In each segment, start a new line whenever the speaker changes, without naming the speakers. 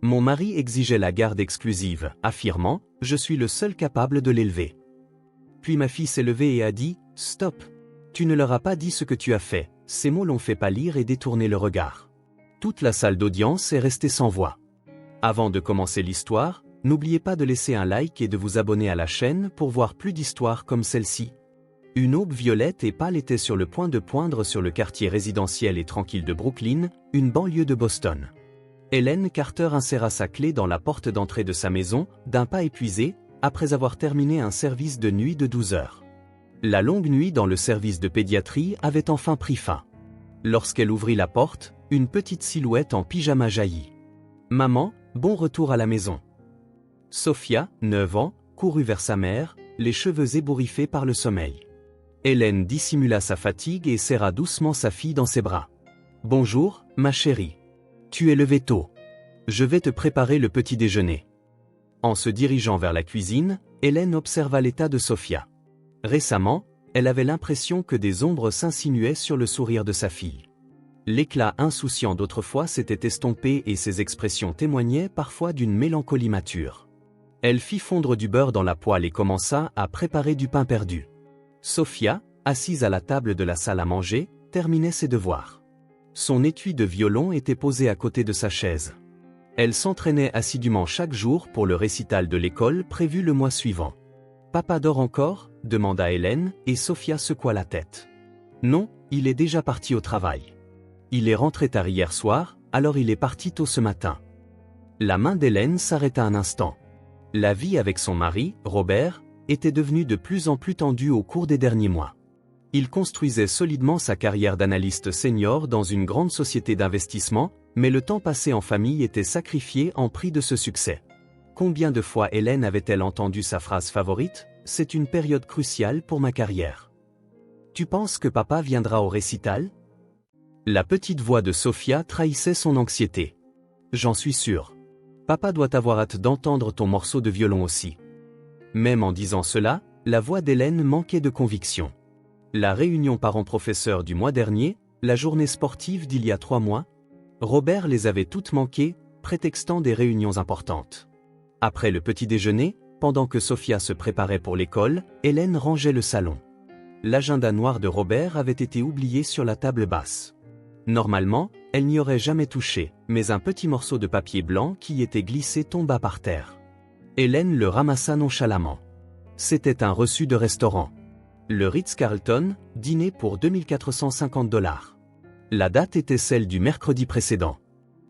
Mon mari exigeait la garde exclusive, affirmant « Je suis le seul capable de l'élever ». Puis ma fille s'est levée et a dit « Stop. Tu ne leur as pas dit ce que tu as fait ». Ces mots l'ont fait pâlir et détourner le regard. Toute la salle d'audience est restée sans voix. Avant de commencer l'histoire, n'oubliez pas de laisser un like et de vous abonner à la chaîne pour voir plus d'histoires comme celle-ci. Une aube violette et pâle était sur le point de poindre sur le quartier résidentiel et tranquille de Brooklyn, une banlieue de Boston. Helen Carter inséra sa clé dans la porte d'entrée de sa maison, d'un pas épuisé, après avoir terminé un service de nuit de 12 heures. La longue nuit dans le service de pédiatrie avait enfin pris fin. Lorsqu'elle ouvrit la porte, une petite silhouette en pyjama jaillit. « Maman, bon retour à la maison. » Sophia, 9 ans, courut vers sa mère, les cheveux ébouriffés par le sommeil. Hélène dissimula sa fatigue et serra doucement sa fille dans ses bras. « Bonjour, ma chérie. Tu es levée tôt. Je vais te préparer le petit déjeuner. » En se dirigeant vers la cuisine, Hélène observa l'état de Sophia. Récemment, elle avait l'impression que des ombres s'insinuaient sur le sourire de sa fille. L'éclat insouciant d'autrefois s'était estompé et ses expressions témoignaient parfois d'une mélancolie mature. Elle fit fondre du beurre dans la poêle et commença à préparer du pain perdu. Sophia, assise à la table de la salle à manger, terminait ses devoirs. Son étui de violon était posé à côté de sa chaise. Elle s'entraînait assidûment chaque jour pour le récital de l'école prévu le mois suivant. « Papa dort encore » demanda Hélène, et Sophia secoua la tête. « Non, il est déjà parti au travail. Il est rentré tard hier soir, alors il est parti tôt ce matin. » La main d'Hélène s'arrêta un instant. La vie avec son mari, Robert, était devenue de plus en plus tendue au cours des derniers mois. Il construisait solidement sa carrière d'analyste senior dans une grande société d'investissement, mais le temps passé en famille était sacrifié en prix de ce succès. Combien de fois Hélène avait-elle entendu sa phrase favorite ? « C'est une période cruciale pour ma carrière. » « Tu penses que papa viendra au récital ? » La petite voix de Sophia trahissait son anxiété. « J'en suis sûre. Papa doit avoir hâte d'entendre ton morceau de violon aussi. » Même en disant cela, la voix d'Hélène manquait de conviction. La réunion parents-professeurs du mois dernier, la journée sportive d'il y a 3 mois, Robert les avait toutes manquées, prétextant des réunions importantes. Après le petit déjeuner, pendant que Sophia se préparait pour l'école, Hélène rangeait le salon. L'agenda noir de Robert avait été oublié sur la table basse. Normalement, elle n'y aurait jamais touché, mais un petit morceau de papier blanc qui y était glissé tomba par terre. Hélène le ramassa nonchalamment. C'était un reçu de restaurant. Le Ritz-Carlton, dîner pour 2450 $. La date était celle du mercredi précédent.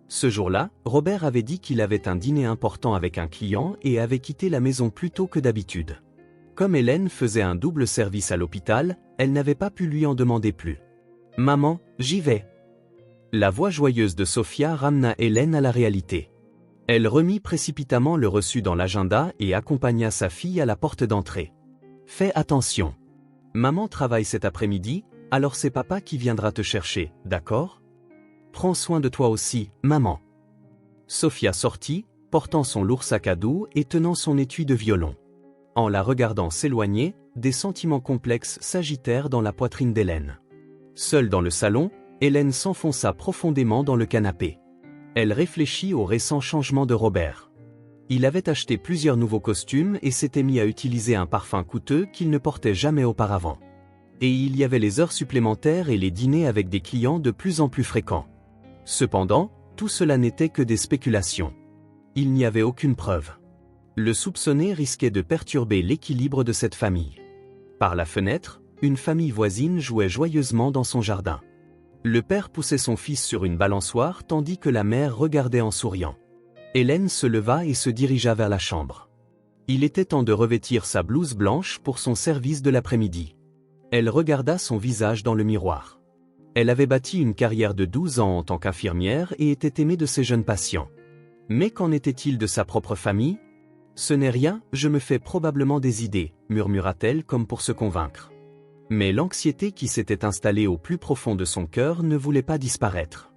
Ce jour-là, Robert avait dit qu'il avait un dîner important avec un client et avait quitté la maison plus tôt que d'habitude. Comme Hélène faisait un double service à l'hôpital, elle n'avait pas pu lui en demander plus. « Maman, j'y vais. » La voix joyeuse de Sophia ramena Hélène à la réalité. Elle remit précipitamment le reçu dans l'agenda et accompagna sa fille à la porte d'entrée. « Fais attention. Maman travaille cet après-midi, alors c'est papa qui viendra te chercher, d'accord ? Prends soin de toi aussi, maman. » Sophia sortit, portant son lourd sac à dos et tenant son étui de violon. En la regardant s'éloigner, des sentiments complexes s'agitèrent dans la poitrine d'Hélène. Seule dans le salon, Hélène s'enfonça profondément dans le canapé. Elle réfléchit au récent changement de Robert. Il avait acheté plusieurs nouveaux costumes et s'était mis à utiliser un parfum coûteux qu'il ne portait jamais auparavant. Et il y avait les heures supplémentaires et les dîners avec des clients de plus en plus fréquents. Cependant, tout cela n'était que des spéculations. Il n'y avait aucune preuve. Le soupçonné risquait de perturber l'équilibre de cette famille. Par la fenêtre, une famille voisine jouait joyeusement dans son jardin. Le père poussait son fils sur une balançoire tandis que la mère regardait en souriant. Hélène se leva et se dirigea vers la chambre. Il était temps de revêtir sa blouse blanche pour son service de l'après-midi. Elle regarda son visage dans le miroir. Elle avait bâti une carrière de 12 ans en tant qu'infirmière et était aimée de ses jeunes patients. Mais qu'en était-il de sa propre famille ? « Ce n'est rien, je me fais probablement des idées », murmura-t-elle comme pour se convaincre. Mais l'anxiété qui s'était installée au plus profond de son cœur ne voulait pas disparaître.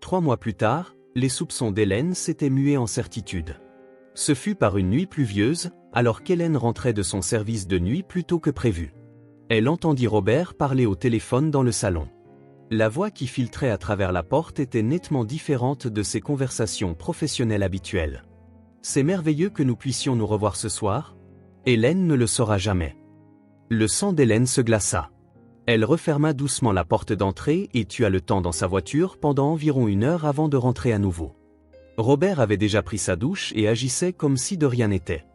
3 mois plus tard, les soupçons d'Hélène s'étaient mués en certitude. Ce fut par une nuit pluvieuse, alors qu'Hélène rentrait de son service de nuit plus tôt que prévu. Elle entendit Robert parler au téléphone dans le salon. La voix qui filtrait à travers la porte était nettement différente de ses conversations professionnelles habituelles. « C'est merveilleux que nous puissions nous revoir ce soir. Hélène ne le saura jamais. » Le sang d'Hélène se glaça. Elle referma doucement la porte d'entrée et tua le temps dans sa voiture pendant environ 1 heure avant de rentrer à nouveau. Robert avait déjà pris sa douche et agissait comme si de rien n'était.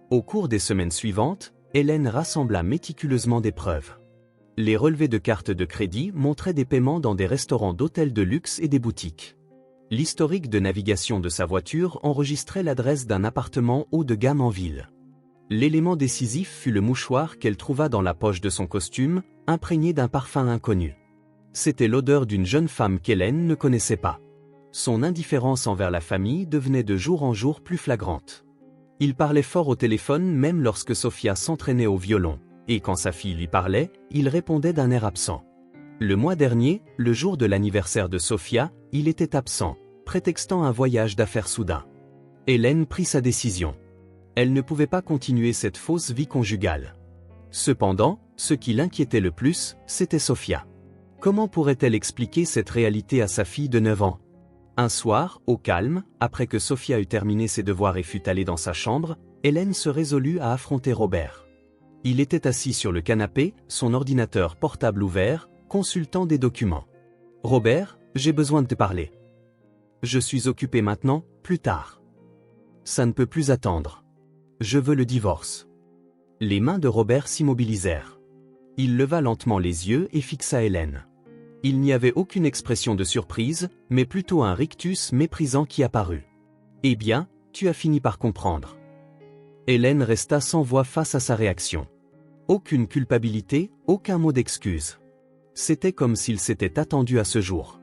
Au cours des semaines suivantes, Hélène rassembla méticuleusement des preuves. Les relevés de cartes de crédit montraient des paiements dans des restaurants d'hôtels de luxe et des boutiques. L'historique de navigation de sa voiture enregistrait l'adresse d'un appartement haut de gamme en ville. L'élément décisif fut le mouchoir qu'elle trouva dans la poche de son costume, imprégné d'un parfum inconnu. C'était l'odeur d'une jeune femme qu'Hélène ne connaissait pas. Son indifférence envers la famille devenait de jour en jour plus flagrante. Il parlait fort au téléphone même lorsque Sophia s'entraînait au violon, et quand sa fille lui parlait, il répondait d'un air absent. Le mois dernier, le jour de l'anniversaire de Sophia, il était absent, prétextant un voyage d'affaires soudain. Hélène prit sa décision. Elle ne pouvait pas continuer cette fausse vie conjugale. Cependant, ce qui l'inquiétait le plus, c'était Sophia. Comment pourrait-elle expliquer cette réalité à sa fille de 9 ans? Un soir, au calme, après que Sophia eut terminé ses devoirs et fut allée dans sa chambre, Hélène se résolut à affronter Robert. Il était assis sur le canapé, son ordinateur portable ouvert, consultant des documents. « Robert, j'ai besoin de te parler. »« Je suis occupé maintenant, plus tard. »« Ça ne peut plus attendre. Je veux le divorce. » Les mains de Robert s'immobilisèrent. Il leva lentement les yeux et fixa Hélène. Il n'y avait aucune expression de surprise, mais plutôt un rictus méprisant qui apparut. « Eh bien, tu as fini par comprendre. » Hélène resta sans voix face à sa réaction. Aucune culpabilité, aucun mot d'excuse. C'était comme s'il s'était attendu à ce jour.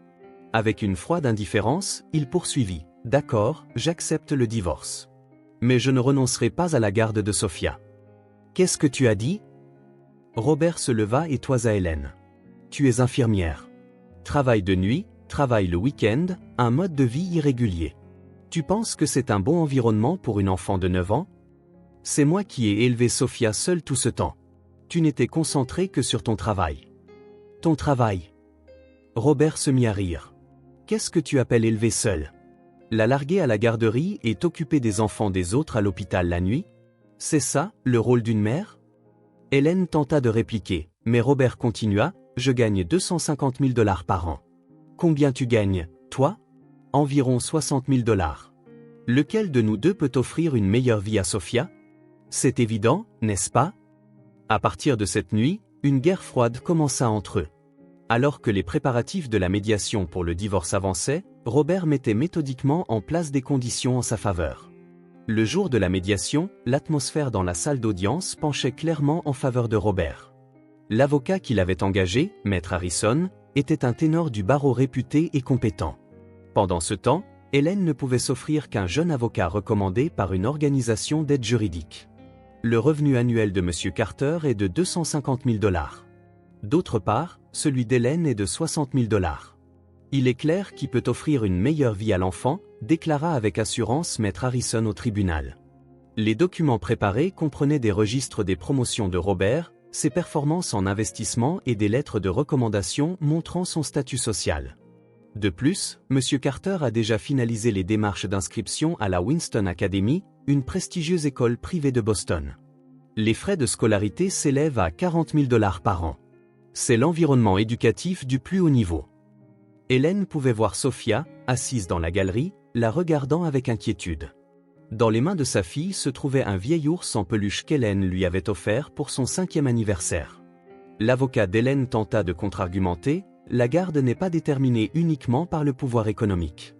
Avec une froide indifférence, il poursuivit. « D'accord, j'accepte le divorce. Mais je ne renoncerai pas à la garde de Sophia. »« Qu'est-ce que tu as dit ?» Robert se leva et toisa Hélène. « Tu es infirmière. Travail de nuit, travail le week-end, un mode de vie irrégulier. Tu penses que c'est un bon environnement pour une enfant de 9 ans ? C'est moi qui ai élevé Sophia seule tout ce temps. Tu n'étais concentré que sur ton travail. »« Ton travail ?» Robert se mit à rire. « Qu'est-ce que tu appelles élever seule ? La larguer à la garderie et t'occuper des enfants des autres à l'hôpital la nuit ? C'est ça, le rôle d'une mère ?» Hélène tenta de répliquer, mais Robert continua. « Je gagne 250 000 $ par an. Combien tu gagnes, toi ? Environ 60 000 $. Lequel de nous deux peut offrir une meilleure vie à Sophia ? C'est évident, n'est-ce pas ? » À partir de cette nuit, une guerre froide commença entre eux. Alors que les préparatifs de la médiation pour le divorce avançaient, Robert mettait méthodiquement en place des conditions en sa faveur. Le jour de la médiation, l'atmosphère dans la salle d'audience penchait clairement en faveur de Robert. L'avocat qu'il avait engagé, Maître Harrison, était un ténor du barreau réputé et compétent. Pendant ce temps, Hélène ne pouvait s'offrir qu'un jeune avocat recommandé par une organisation d'aide juridique. Le revenu annuel de M. Carter est de 250 000 $. D'autre part, celui d'Hélène est de 60 000 $. Il est clair qui peut offrir une meilleure vie à l'enfant, déclara avec assurance Maître Harrison au tribunal. Les documents préparés comprenaient des registres des promotions de Robert, ses performances en investissement et des lettres de recommandation montrant son statut social. De plus, M. Carter a déjà finalisé les démarches d'inscription à la Winston Academy, une prestigieuse école privée de Boston. Les frais de scolarité s'élèvent à 40 000 $ par an. C'est l'environnement éducatif du plus haut niveau. Hélène pouvait voir Sophia, assise dans la galerie, la regardant avec inquiétude. Dans les mains de sa fille se trouvait un vieil ours en peluche qu'Hélène lui avait offert pour son 5e anniversaire. L'avocat d'Hélène tenta de contre-argumenter. La garde n'est pas déterminée uniquement par le pouvoir économique.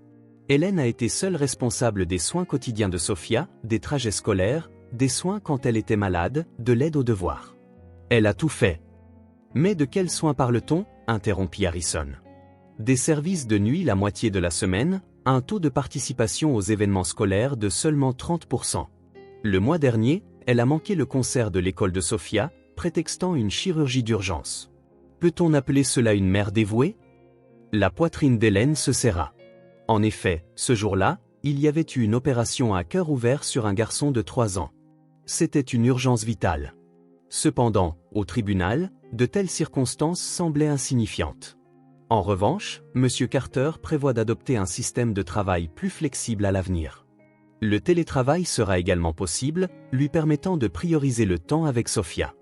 Hélène a été seule responsable des soins quotidiens de Sophia, des trajets scolaires, des soins quand elle était malade, de l'aide aux devoirs. Elle a tout fait. Mais de quels soins parle-t-on ? Interrompit Harrison. Des services de nuit la moitié de la semaine, un taux de participation aux événements scolaires de seulement 30%. Le mois dernier, elle a manqué le concert de l'école de Sophia, prétextant une chirurgie d'urgence. Peut-on appeler cela une mère dévouée ? La poitrine d'Hélène se serra. En effet, ce jour-là, il y avait eu une opération à cœur ouvert sur un garçon de 3 ans. C'était une urgence vitale. Cependant, au tribunal, de telles circonstances semblaient insignifiantes. En revanche, M. Carter prévoit d'adopter un système de travail plus flexible à l'avenir. Le télétravail sera également possible, lui permettant de prioriser le temps avec Sophia.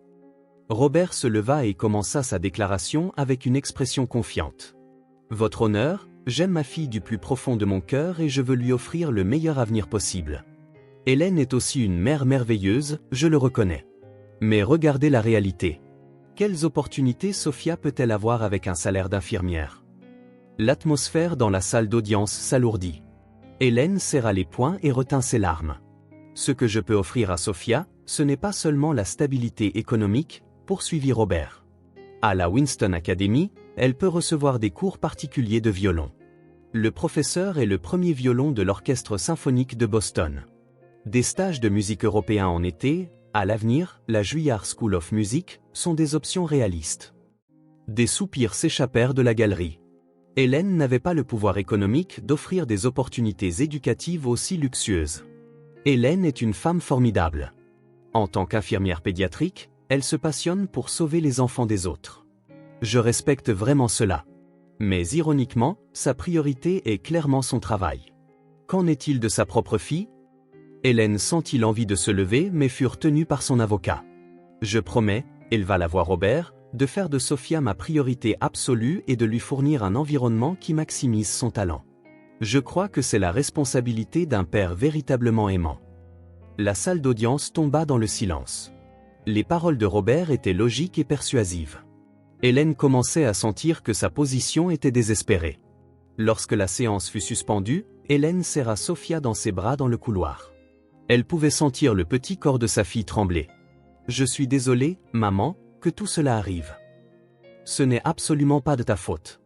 Robert se leva et commença sa déclaration avec une expression confiante. « Votre honneur, j'aime ma fille du plus profond de mon cœur et je veux lui offrir le meilleur avenir possible. Hélène est aussi une mère merveilleuse, je le reconnais. Mais regardez la réalité. Quelles opportunités Sophia peut-elle avoir avec un salaire d'infirmière ? » L'atmosphère dans la salle d'audience s'alourdit. Hélène serra les poings et retint ses larmes. « Ce que je peux offrir à Sophia, ce n'est pas seulement la stabilité économique, poursuivit Robert. À la Winston Academy, elle peut recevoir des cours particuliers de violon. Le professeur est le premier violon de l'Orchestre symphonique de Boston. Des stages de musique européens en été, à l'avenir, la Juilliard School of Music, sont des options réalistes. Des soupirs s'échappèrent de la galerie. Hélène n'avait pas le pouvoir économique d'offrir des opportunités éducatives aussi luxueuses. Hélène est une femme formidable. En tant qu'infirmière pédiatrique, elle se passionne pour sauver les enfants des autres. Je respecte vraiment cela. Mais ironiquement, sa priorité est clairement son travail. Qu'en est-il de sa propre fille ? Hélène sentit l'envie de se lever mais fut retenue par son avocat. Je promets, elle va la voir Robert, de faire de Sophia ma priorité absolue et de lui fournir un environnement qui maximise son talent. Je crois que c'est la responsabilité d'un père véritablement aimant. La salle d'audience tomba dans le silence. Les paroles de Robert étaient logiques et persuasives. Hélène commençait à sentir que sa position était désespérée. Lorsque la séance fut suspendue, Hélène serra Sophia dans ses bras dans le couloir. Elle pouvait sentir le petit corps de sa fille trembler. « Je suis désolée, maman, que tout cela arrive. Ce n'est absolument pas de ta faute.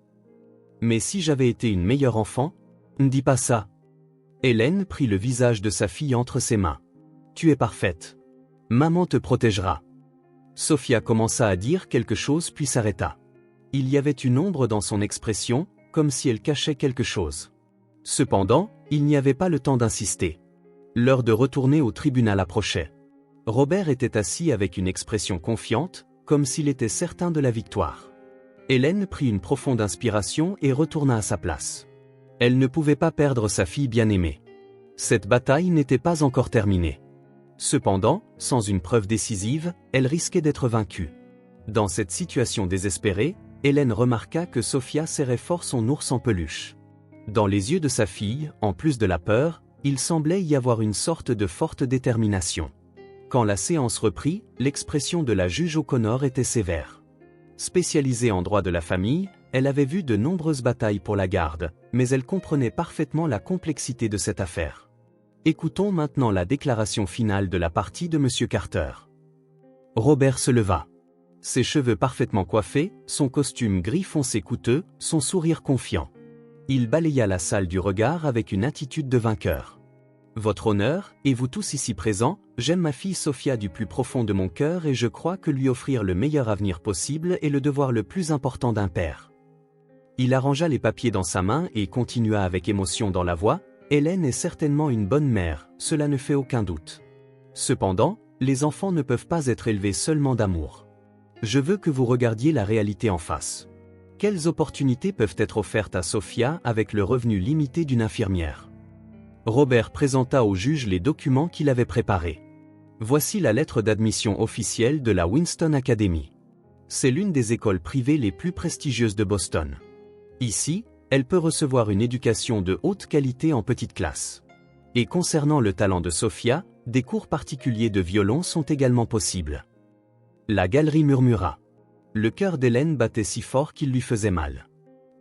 Mais si j'avais été une meilleure enfant, ne dis pas ça. » Hélène prit le visage de sa fille entre ses mains. « Tu es parfaite. Maman te protégera. » Sophia commença à dire quelque chose puis s'arrêta. Il y avait une ombre dans son expression, comme si elle cachait quelque chose. Cependant, il n'y avait pas le temps d'insister. L'heure de retourner au tribunal approchait. Robert était assis avec une expression confiante, comme s'il était certain de la victoire. Hélène prit une profonde inspiration et retourna à sa place. Elle ne pouvait pas perdre sa fille bien-aimée. Cette bataille n'était pas encore terminée. Cependant, sans une preuve décisive, elle risquait d'être vaincue. Dans cette situation désespérée, Hélène remarqua que Sophia serrait fort son ours en peluche. Dans les yeux de sa fille, en plus de la peur, il semblait y avoir une sorte de forte détermination. Quand la séance reprit, l'expression de la juge O'Connor était sévère. Spécialisée en droit de la famille, elle avait vu de nombreuses batailles pour la garde, mais elle comprenait parfaitement la complexité de cette affaire. Écoutons maintenant la déclaration finale de la partie de M. Carter. Robert se leva. Ses cheveux parfaitement coiffés, son costume gris foncé coûteux, son sourire confiant. Il balaya la salle du regard avec une attitude de vainqueur. « Votre honneur, et vous tous ici présents, j'aime ma fille Sophia du plus profond de mon cœur et je crois que lui offrir le meilleur avenir possible est le devoir le plus important d'un père. » Il arrangea les papiers dans sa main et continua avec émotion dans la voix. « Hélène est certainement une bonne mère, cela ne fait aucun doute. Cependant, les enfants ne peuvent pas être élevés seulement d'amour. Je veux que vous regardiez la réalité en face. Quelles opportunités peuvent être offertes à Sophia avec le revenu limité d'une infirmière ? » Robert présenta au juge les documents qu'il avait préparés. Voici la lettre d'admission officielle de la Winston Academy. C'est l'une des écoles privées les plus prestigieuses de Boston. Ici, elle peut recevoir une éducation de haute qualité en petite classe. Et concernant le talent de Sophia, des cours particuliers de violon sont également possibles. La galerie murmura. Le cœur d'Hélène battait si fort qu'il lui faisait mal.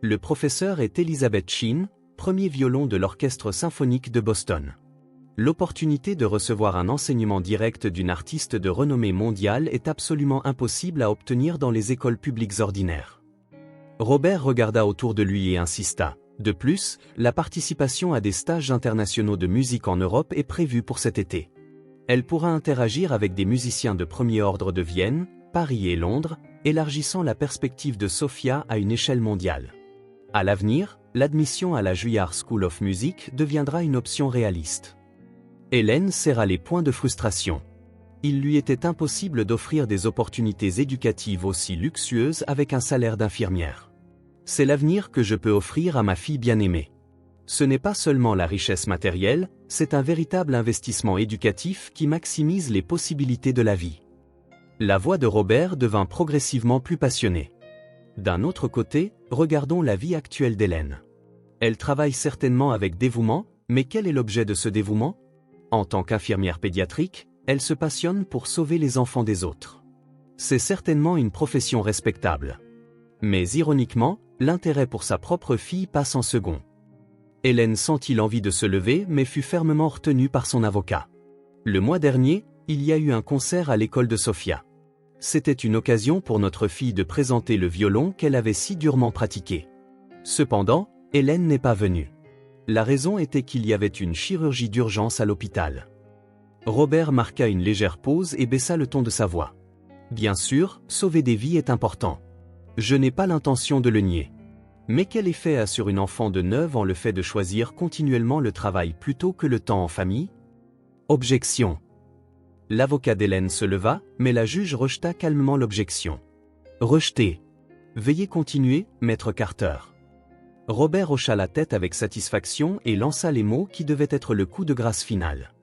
Le professeur est Elizabeth Sheen, premier violon de l'Orchestre symphonique de Boston. L'opportunité de recevoir un enseignement direct d'une artiste de renommée mondiale est absolument impossible à obtenir dans les écoles publiques ordinaires. Robert regarda autour de lui et insista. De plus, la participation à des stages internationaux de musique en Europe est prévue pour cet été. Elle pourra interagir avec des musiciens de premier ordre de Vienne, Paris et Londres, élargissant la perspective de Sophia à une échelle mondiale. À l'avenir, l'admission à la Juilliard School of Music deviendra une option réaliste. Hélène serra les poings de frustration. Il lui était impossible d'offrir des opportunités éducatives aussi luxueuses avec un salaire d'infirmière. C'est l'avenir que je peux offrir à ma fille bien-aimée. Ce n'est pas seulement la richesse matérielle, c'est un véritable investissement éducatif qui maximise les possibilités de la vie. La voix de Robert devint progressivement plus passionnée. D'un autre côté, regardons la vie actuelle d'Hélène. Elle travaille certainement avec dévouement, mais quel est l'objet de ce dévouement? En tant qu'infirmière pédiatrique, elle se passionne pour sauver les enfants des autres. C'est certainement une profession respectable. Mais ironiquement, l'intérêt pour sa propre fille passe en second. Hélène sentit l'envie de se lever mais fut fermement retenue par son avocat. Le mois dernier, il y a eu un concert à l'école de Sofia. C'était une occasion pour notre fille de présenter le violon qu'elle avait si durement pratiqué. Cependant, Hélène n'est pas venue. La raison était qu'il y avait une chirurgie d'urgence à l'hôpital. Robert marqua une légère pause et baissa le ton de sa voix. Bien sûr, sauver des vies est important. Je n'ai pas l'intention de le nier. Mais quel effet a sur une enfant de 9 ans le fait de choisir continuellement le travail plutôt que le temps en famille? Objection. L'avocat d'Hélène se leva, mais la juge rejeta calmement l'objection. Rejeté. Veuillez continuer, maître Carter. Robert hocha la tête avec satisfaction et lança les mots qui devaient être le coup de grâce final.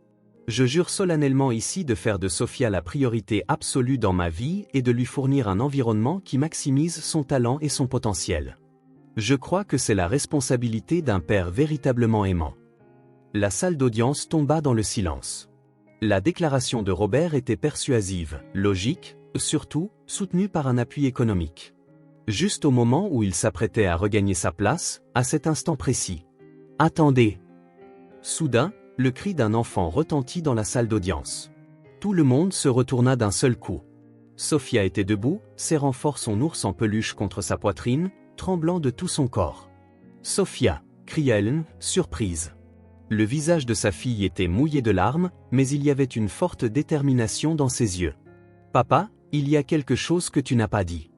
Je jure solennellement ici de faire de Sofia la priorité absolue dans ma vie et de lui fournir un environnement qui maximise son talent et son potentiel. Je crois que c'est la responsabilité d'un père véritablement aimant. La salle d'audience tomba dans le silence. La déclaration de Robert était persuasive, logique, surtout, soutenue par un appui économique. Juste au moment où il s'apprêtait à regagner sa place, à cet instant précis. « Attendez !» Soudain, le cri d'un enfant retentit dans la salle d'audience. Tout le monde se retourna d'un seul coup. Sofia était debout, serrant fort son ours en peluche contre sa poitrine, tremblant de tout son corps. « Sofia !» cria Hélène, surprise. Le visage de sa fille était mouillé de larmes, mais il y avait une forte détermination dans ses yeux. « Papa, il y a quelque chose que tu n'as pas dit. »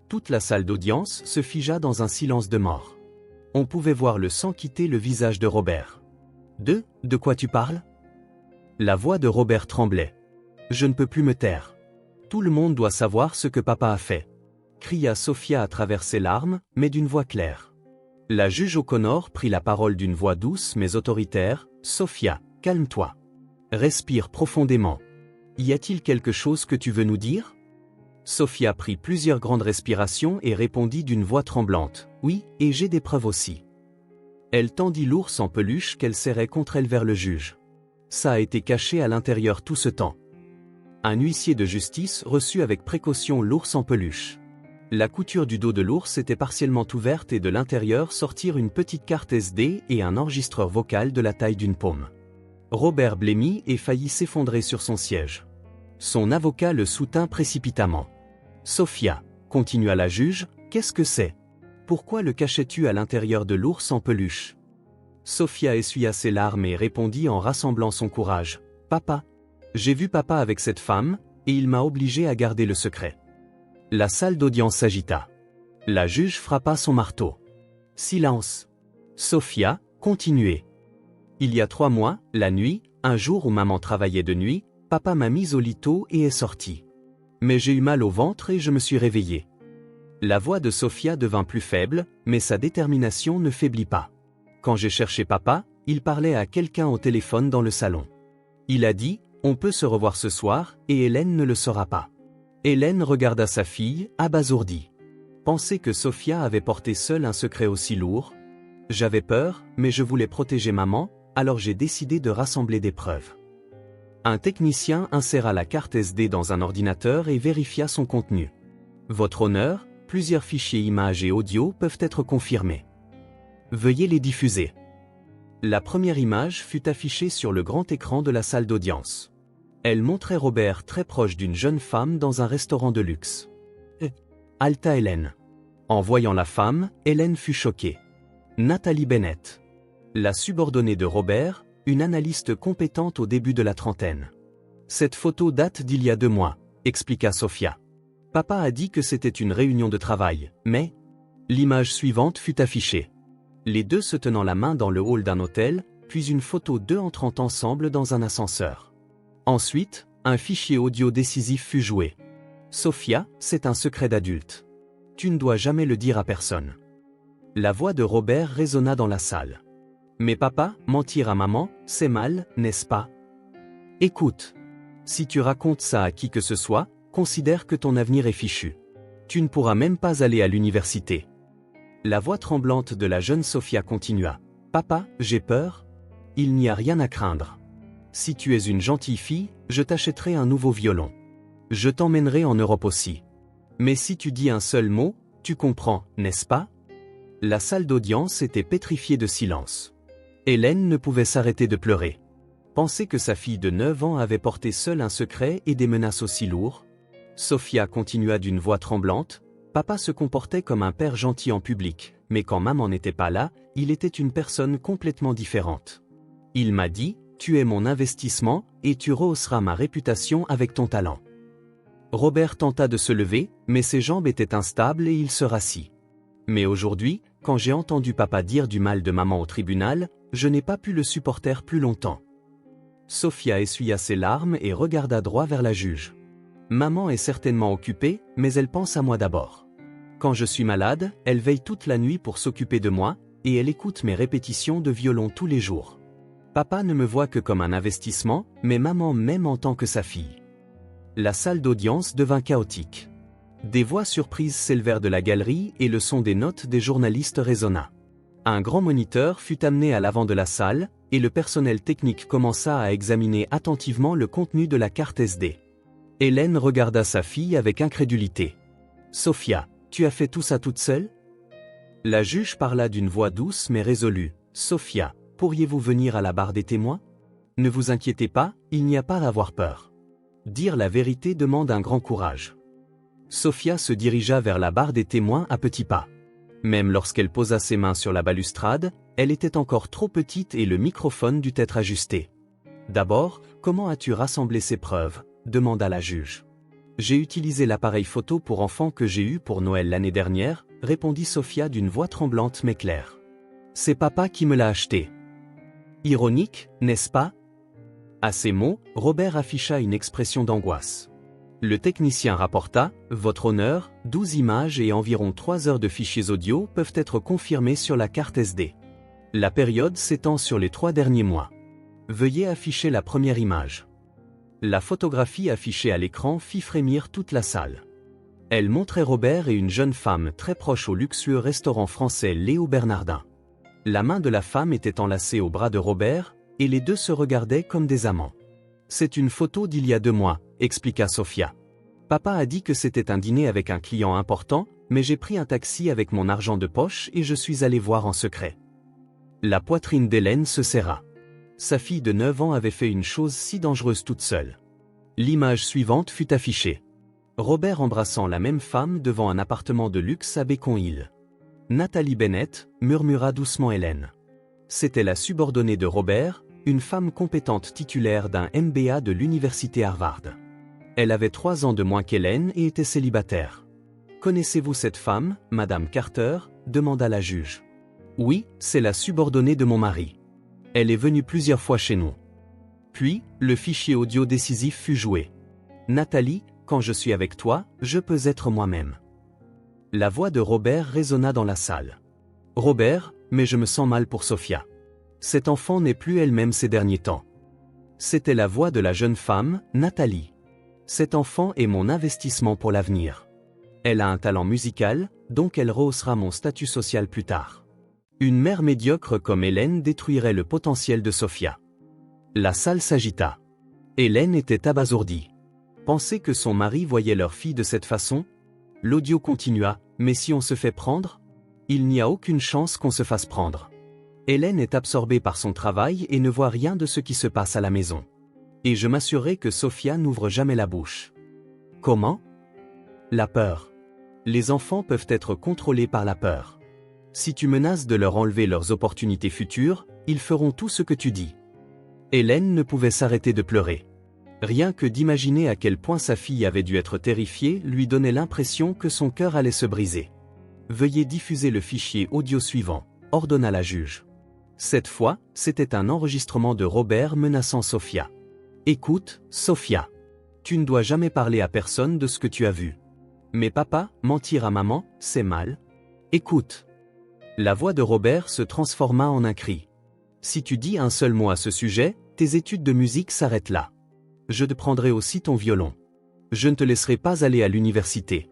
Toute la salle d'audience se figea dans un silence de mort. On pouvait voir le sang quitter le visage de Robert. « De quoi tu parles ?» La voix de Robert tremblait. « Je ne peux plus me taire. Tout le monde doit savoir ce que papa a fait. » cria Sofia à travers ses larmes, mais d'une voix claire. La juge O'Connor prit la parole d'une voix douce mais autoritaire. « Sofia, calme-toi. Respire profondément. Y a-t-il quelque chose que tu veux nous dire ?» Sofia prit plusieurs grandes respirations et répondit d'une voix tremblante. « Oui, et j'ai des preuves aussi. » Elle tendit l'ours en peluche qu'elle serrait contre elle vers le juge. « Ça a été caché à l'intérieur tout ce temps. » Un huissier de justice reçut avec précaution l'ours en peluche. La couture du dos de l'ours était partiellement ouverte et de l'intérieur sortirent une petite carte SD et un enregistreur vocal de la taille d'une paume. Robert blêmit et faillit s'effondrer sur son siège. Son avocat le soutint précipitamment. « Sofia, » continua la juge, « qu'est-ce que c'est? Pourquoi le cachais-tu à l'intérieur de l'ours en peluche ?» Sofia essuya ses larmes et répondit en rassemblant son courage. « Papa. J'ai vu papa avec cette femme, et il m'a obligé à garder le secret. » La salle d'audience s'agita. La juge frappa son marteau. « Silence. Sofia, continuez. Il y a 3 mois, la nuit, un jour où maman travaillait de nuit, papa m'a mise au lit tôt et est sorti. Mais j'ai eu mal au ventre et je me suis réveillée. » La voix de Sofia devint plus faible, mais sa détermination ne faiblit pas. « Quand j'ai cherché papa, il parlait à quelqu'un au téléphone dans le salon. Il a dit, on peut se revoir ce soir, et Hélène ne le saura pas. » Hélène regarda sa fille, abasourdie. Penser que Sofia avait porté seule un secret aussi lourd. J'avais peur, mais je voulais protéger maman, alors j'ai décidé de rassembler des preuves. Un technicien inséra la carte SD dans un ordinateur et vérifia son contenu. Votre honneur, plusieurs fichiers images et audio peuvent être confirmés. Veuillez les diffuser. La première image fut affichée sur le grand écran de la salle d'audience. Elle montrait Robert très proche d'une jeune femme dans un restaurant de luxe. Alta Hélène. En voyant la femme, Hélène fut choquée. Nathalie Bennett. La subordonnée de Robert, une analyste compétente au début de la trentaine. Cette photo date d'il y a 2 mois, expliqua Sofia. Papa a dit que c'était une réunion de travail, mais... L'image suivante fut affichée. Les deux se tenant la main dans le hall d'un hôtel, puis une photo d'eux entrant ensemble dans un ascenseur. Ensuite, un fichier audio décisif fut joué. Sofia, c'est un secret d'adulte. Tu ne dois jamais le dire à personne. La voix de Robert résonna dans la salle. Mais papa, mentir à maman, c'est mal, n'est-ce pas? Écoute. Si tu racontes ça à qui que ce soit, considère que ton avenir est fichu. Tu ne pourras même pas aller à l'université. La voix tremblante de la jeune Sophia continua. Papa, j'ai peur? Il n'y a rien à craindre. Si tu es une gentille fille, je t'achèterai un nouveau violon. Je t'emmènerai en Europe aussi. Mais si tu dis un seul mot, tu comprends, n'est-ce pas? La salle d'audience était pétrifiée de silence. Hélène ne pouvait s'arrêter de pleurer. Penser que sa fille de 9 ans avait porté seule un secret et des menaces aussi lourds. Sophia continua d'une voix tremblante. Papa se comportait comme un père gentil en public, mais quand maman n'était pas là, il était une personne complètement différente. Il m'a dit, tu es mon investissement, et tu rehausseras ma réputation avec ton talent. Robert tenta de se lever, mais ses jambes étaient instables et il se rassit. Mais aujourd'hui, quand j'ai entendu papa dire du mal de maman au tribunal, je n'ai pas pu le supporter plus longtemps. Sophia essuya ses larmes et regarda droit vers la juge. Maman est certainement occupée, mais elle pense à moi d'abord. Quand je suis malade, elle veille toute la nuit pour s'occuper de moi, et elle écoute mes répétitions de violon tous les jours. Papa ne me voit que comme un investissement, mais maman m'aime en tant que sa fille. La salle d'audience devint chaotique. Des voix surprises s'élevèrent de la galerie et le son des notes des journalistes résonna. Un grand moniteur fut amené à l'avant de la salle, et le personnel technique commença à examiner attentivement le contenu de la carte SD. Hélène regarda sa fille avec incrédulité. « Sophia, tu as fait tout ça toute seule ?» La juge parla d'une voix douce mais résolue. « Sophia, pourriez-vous venir à la barre des témoins? Ne vous inquiétez pas, il n'y a pas à avoir peur. Dire la vérité demande un grand courage. » Sophia se dirigea vers la barre des témoins à petits pas. Même lorsqu'elle posa ses mains sur la balustrade, elle était encore trop petite et le microphone dut être ajusté. « D'abord, comment as-tu rassemblé ces preuves ?» demanda la juge. « J'ai utilisé l'appareil photo pour enfants que j'ai eu pour Noël l'année dernière, répondit Sophia d'une voix tremblante mais claire. C'est papa qui me l'a acheté. Ironique, n'est-ce pas? À ces mots, Robert afficha une expression d'angoisse. Le technicien rapporta, votre honneur, 12 images et environ 3 heures de fichiers audio peuvent être confirmés sur la carte SD. La période s'étend sur les 3 derniers mois. Veuillez afficher la première image. La photographie affichée à l'écran fit frémir toute la salle. Elle montrait Robert et une jeune femme très proche au luxueux restaurant français Léo Bernardin. La main de la femme était enlacée au bras de Robert, et les deux se regardaient comme des amants. C'est une photo d'il y a 2 mois, expliqua Sophia. Papa a dit que c'était un dîner avec un client important, mais j'ai pris un taxi avec mon argent de poche et je suis allé voir en secret. La poitrine d'Hélène se serra. Sa fille de 9 ans avait fait une chose si dangereuse toute seule. L'image suivante fut affichée. Robert embrassant la même femme devant un appartement de luxe à Beacon Hill. Nathalie Bennett, murmura doucement Hélène. C'était la subordonnée de Robert, une femme compétente titulaire d'un MBA de l'université Harvard. Elle avait 3 ans de moins qu'Hélène et était célibataire. « Connaissez-vous cette femme, Madame Carter ?» demanda la juge. « Oui, c'est la subordonnée de mon mari. Elle est venue plusieurs fois chez nous. » Puis, le fichier audio décisif fut joué. « Nathalie, quand je suis avec toi, je peux être moi-même. » La voix de Robert résonna dans la salle. « Robert, mais je me sens mal pour Sophia. Cette enfant n'est plus elle-même ces derniers temps. » C'était la voix de la jeune femme, Nathalie. « Cet enfant est mon investissement pour l'avenir. Elle a un talent musical, donc elle rehaussera mon statut social plus tard. Une mère médiocre comme Hélène détruirait le potentiel de Sophia. » La salle s'agita. Hélène était abasourdie. Penser que son mari voyait leur fille de cette façon? L'audio continua, mais si on se fait prendre? Il n'y a aucune chance qu'on se fasse prendre. Hélène est absorbée par son travail et ne voit rien de ce qui se passe à la maison. Et je m'assurerai que Sophia n'ouvre jamais la bouche. Comment? La peur. Les enfants peuvent être contrôlés par la peur. Si tu menaces de leur enlever leurs opportunités futures, ils feront tout ce que tu dis. Hélène ne pouvait s'arrêter de pleurer. Rien que d'imaginer à quel point sa fille avait dû être terrifiée lui donnait l'impression que son cœur allait se briser. « Veuillez diffuser le fichier audio suivant », ordonna la juge. Cette fois, c'était un enregistrement de Robert menaçant Sophia. « Écoute, Sophia. Tu ne dois jamais parler à personne de ce que tu as vu. Mais papa, mentir à maman, c'est mal. Écoute. La voix de Robert se transforma en un cri. Si tu dis un seul mot à ce sujet, tes études de musique s'arrêtent là. Je te prendrai aussi ton violon. Je ne te laisserai pas aller à l'université.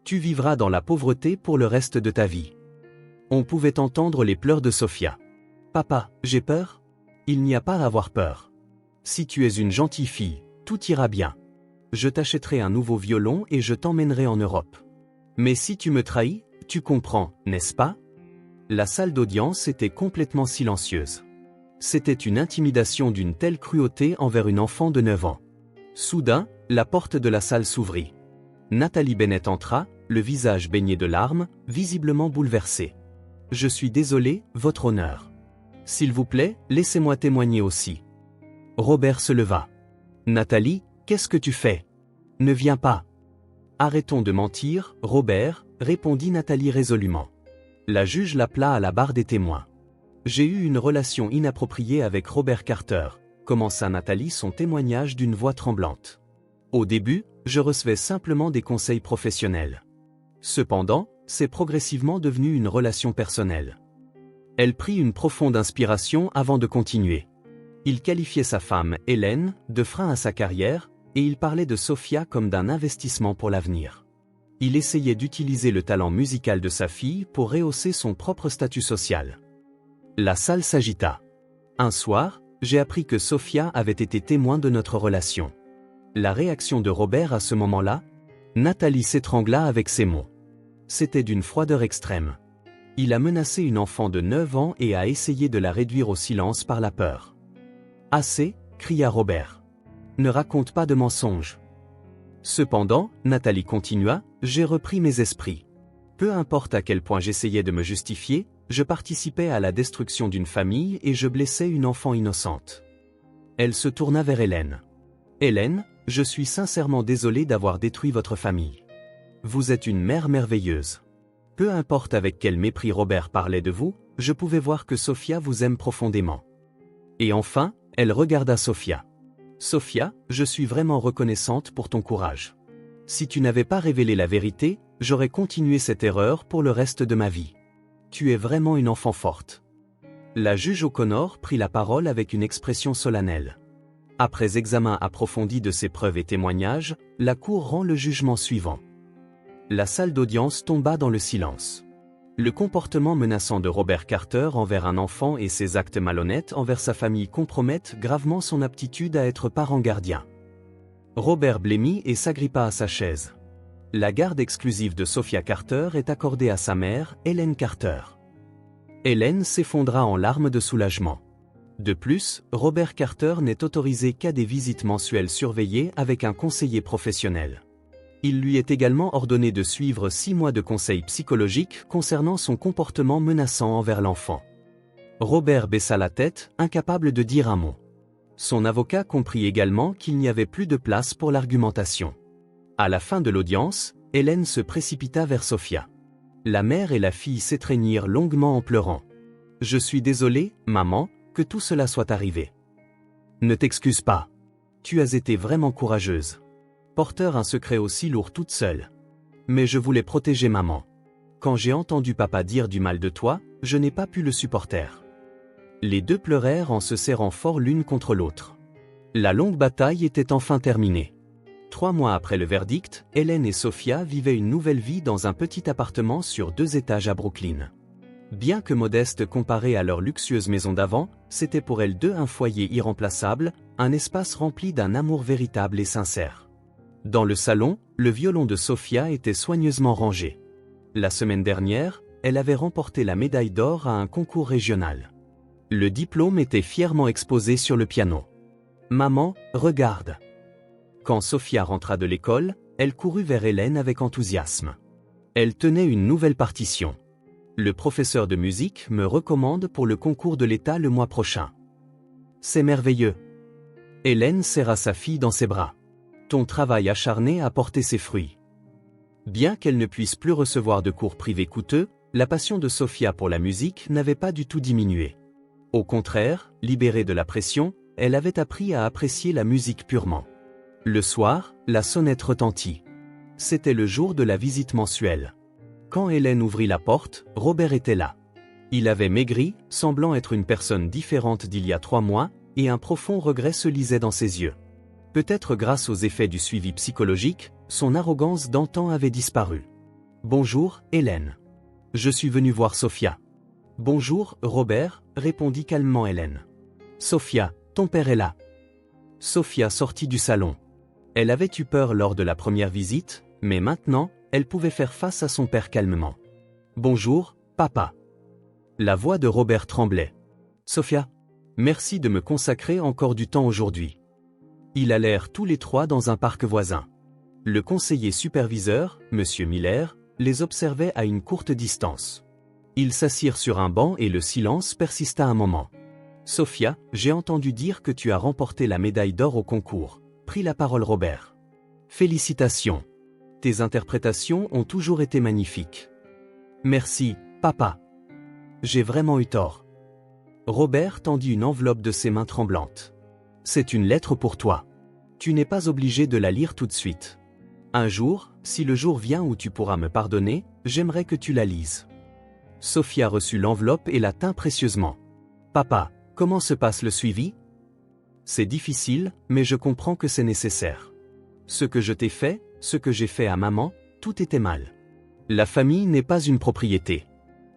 Tu vivras dans la pauvreté pour le reste de ta vie. On pouvait entendre les pleurs de Sophia. Papa, j'ai peur? Il n'y a pas à avoir peur. Si tu es une gentille fille, tout ira bien. Je t'achèterai un nouveau violon et je t'emmènerai en Europe. Mais si tu me trahis, tu comprends, n'est-ce pas? La salle d'audience était complètement silencieuse. C'était une intimidation d'une telle cruauté envers une enfant de 9 ans. Soudain, la porte de la salle s'ouvrit. Nathalie Bennett entra, le visage baigné de larmes, visiblement bouleversée. « Je suis désolé, votre honneur. S'il vous plaît, laissez-moi témoigner aussi. » Robert se leva. « Nathalie, qu'est-ce que tu fais? Ne viens pas. » « Arrêtons de mentir, Robert, » répondit Nathalie résolument. La juge l'appela à la barre des témoins. « J'ai eu une relation inappropriée avec Robert Carter », commença Nathalie son témoignage d'une voix tremblante. « Au début, je recevais simplement des conseils professionnels. Cependant, c'est progressivement devenu une relation personnelle. » Elle prit une profonde inspiration avant de continuer. Il qualifiait sa femme, Hélène, de frein à sa carrière, et il parlait de Sophia comme d'un investissement pour l'avenir. Il essayait d'utiliser le talent musical de sa fille pour rehausser son propre statut social. La salle s'agita. Un soir, j'ai appris que Sophia avait été témoin de notre relation. La réaction de Robert à ce moment-là? Nathalie s'étrangla avec ces mots. C'était d'une froideur extrême. Il a menacé une enfant de 9 ans et a essayé de la réduire au silence par la peur. « Assez !» cria Robert. « Ne raconte pas de mensonges. » Cependant, Nathalie continua, « J'ai repris mes esprits. Peu importe à quel point j'essayais de me justifier, je participais à la destruction d'une famille et je blessais une enfant innocente. » Elle se tourna vers Hélène. « Hélène, je suis sincèrement désolée d'avoir détruit votre famille. Vous êtes une mère merveilleuse. Peu importe avec quel mépris Robert parlait de vous, je pouvais voir que Sophia vous aime profondément. » Et enfin, elle regarda Sophia. « Sophia, je suis vraiment reconnaissante pour ton courage. Si tu n'avais pas révélé la vérité, j'aurais continué cette erreur pour le reste de ma vie. Tu es vraiment une enfant forte. » La juge O'Connor prit la parole avec une expression solennelle. Après examen approfondi de ses preuves et témoignages, la Cour rend le jugement suivant. La salle d'audience tomba dans le silence. Le comportement menaçant de Robert Carter envers un enfant et ses actes malhonnêtes envers sa famille compromettent gravement son aptitude à être parent gardien. Robert blêmit et s'agrippa à sa chaise. La garde exclusive de Sophia Carter est accordée à sa mère, Hélène Carter. Hélène s'effondra en larmes de soulagement. De plus, Robert Carter n'est autorisé qu'à des visites mensuelles surveillées avec un conseiller professionnel. Il lui est également ordonné de suivre 6 mois de conseils psychologiques concernant son comportement menaçant envers l'enfant. Robert baissa la tête, incapable de dire un mot. Son avocat comprit également qu'il n'y avait plus de place pour l'argumentation. À la fin de l'audience, Hélène se précipita vers Sophia. La mère et la fille s'étreignirent longuement en pleurant. « Je suis désolée, maman, que tout cela soit arrivé. Ne t'excuse pas. Tu as été vraiment courageuse. Porteur un secret aussi lourd toute seule. Mais je voulais protéger maman. Quand j'ai entendu papa dire du mal de toi, je n'ai pas pu le supporter. » Les deux pleurèrent en se serrant fort l'une contre l'autre. La longue bataille était enfin terminée. 3 mois après le verdict, Hélène et Sophia vivaient une nouvelle vie dans un petit appartement sur 2 étages à Brooklyn. Bien que modeste comparée à leur luxueuse maison d'avant, c'était pour elles deux un foyer irremplaçable, un espace rempli d'un amour véritable et sincère. Dans le salon, le violon de Sophia était soigneusement rangé. La semaine dernière, elle avait remporté la médaille d'or à un concours régional. Le diplôme était fièrement exposé sur le piano. « Maman, regarde !» Quand Sophia rentra de l'école, elle courut vers Hélène avec enthousiasme. Elle tenait une nouvelle partition. « Le professeur de musique me recommande pour le concours de l'État le mois prochain. »« C'est merveilleux. » Hélène serra sa fille dans ses bras. « Ton travail acharné a porté ses fruits. » Bien qu'elle ne puisse plus recevoir de cours privés coûteux, la passion de Sophia pour la musique n'avait pas du tout diminué. Au contraire, libérée de la pression, elle avait appris à apprécier la musique purement. Le soir, la sonnette retentit. C'était le jour de la visite mensuelle. Quand Hélène ouvrit la porte, Robert était là. Il avait maigri, semblant être une personne différente d'il y a 3 mois, et un profond regret se lisait dans ses yeux. Peut-être grâce aux effets du suivi psychologique, son arrogance d'antan avait disparu. « Bonjour, Hélène. Je suis venu voir Sophia. »« Bonjour, Robert, » répondit calmement Hélène. « Sophia, ton père est là. » Sophia sortit du salon. Elle avait eu peur lors de la première visite, mais maintenant, elle pouvait faire face à son père calmement. « Bonjour, papa. » La voix de Robert tremblait. « Sophia, merci de me consacrer encore du temps aujourd'hui. » Ils allèrent tous les trois dans un parc voisin. Le conseiller superviseur, M. Miller, les observait à une courte distance. Ils s'assirent sur un banc et le silence persista un moment. « Sophia, j'ai entendu dire que tu as remporté la médaille d'or au concours, » prit la parole Robert. « Félicitations. Tes interprétations ont toujours été magnifiques. »« Merci, papa. J'ai vraiment eu tort. » Robert tendit une enveloppe de ses mains tremblantes. « C'est une lettre pour toi. Tu n'es pas obligé de la lire tout de suite. Un jour, si le jour vient où tu pourras me pardonner, j'aimerais que tu la lises. » Sophia reçut l'enveloppe et la tint précieusement. « Papa, comment se passe le suivi ? » « C'est difficile, mais je comprends que c'est nécessaire. Ce que je t'ai fait, ce que j'ai fait à maman, tout était mal. La famille n'est pas une propriété.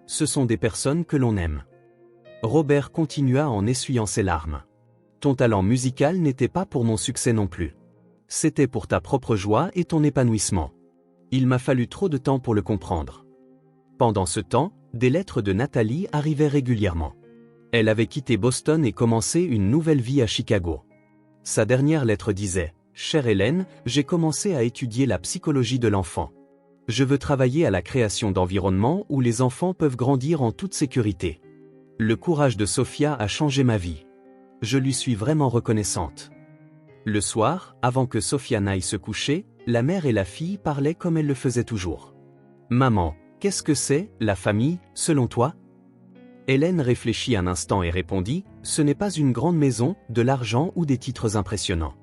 Ce sont des personnes que l'on aime. » Robert continua en essuyant ses larmes. « Ton talent musical n'était pas pour mon succès non plus. C'était pour ta propre joie et ton épanouissement. Il m'a fallu trop de temps pour le comprendre. » Pendant ce temps, des lettres de Nathalie arrivaient régulièrement. Elle avait quitté Boston et commencé une nouvelle vie à Chicago. Sa dernière lettre disait « Chère Hélène, j'ai commencé à étudier la psychologie de l'enfant. Je veux travailler à la création d'environnements où les enfants peuvent grandir en toute sécurité. Le courage de Sophia a changé ma vie. Je lui suis vraiment reconnaissante. » Le soir, avant que Sophia n'aille se coucher, la mère et la fille parlaient comme elles le faisaient toujours. « Maman, qu'est-ce que c'est, la famille, selon toi ?» Hélène réfléchit un instant et répondit « Ce n'est pas une grande maison, de l'argent ou des titres impressionnants.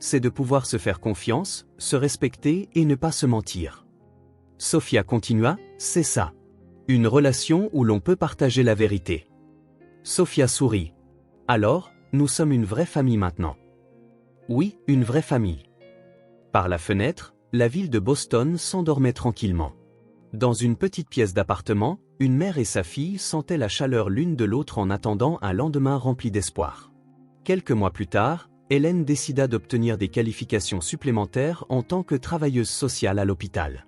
C'est de pouvoir se faire confiance, se respecter et ne pas se mentir. » Sophia continua « C'est ça. Une relation où l'on peut partager la vérité. » Sophia sourit. « Alors, nous sommes une vraie famille maintenant. » Oui, une vraie famille. Par la fenêtre, la ville de Boston s'endormait tranquillement. Dans une petite pièce d'appartement, une mère et sa fille sentaient la chaleur l'une de l'autre en attendant un lendemain rempli d'espoir. Quelques mois plus tard, Hélène décida d'obtenir des qualifications supplémentaires en tant que travailleuse sociale à l'hôpital.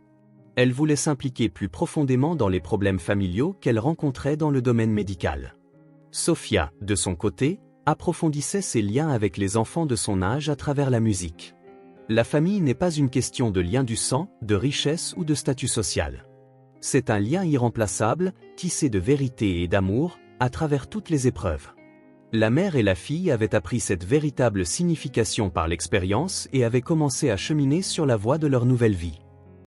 Elle voulait s'impliquer plus profondément dans les problèmes familiaux qu'elle rencontrait dans le domaine médical. Sophia, de son côté, approfondissait ses liens avec les enfants de son âge à travers la musique. La famille n'est pas une question de lien du sang, de richesse ou de statut social. C'est un lien irremplaçable, tissé de vérité et d'amour, à travers toutes les épreuves. La mère et la fille avaient appris cette véritable signification par l'expérience et avaient commencé à cheminer sur la voie de leur nouvelle vie.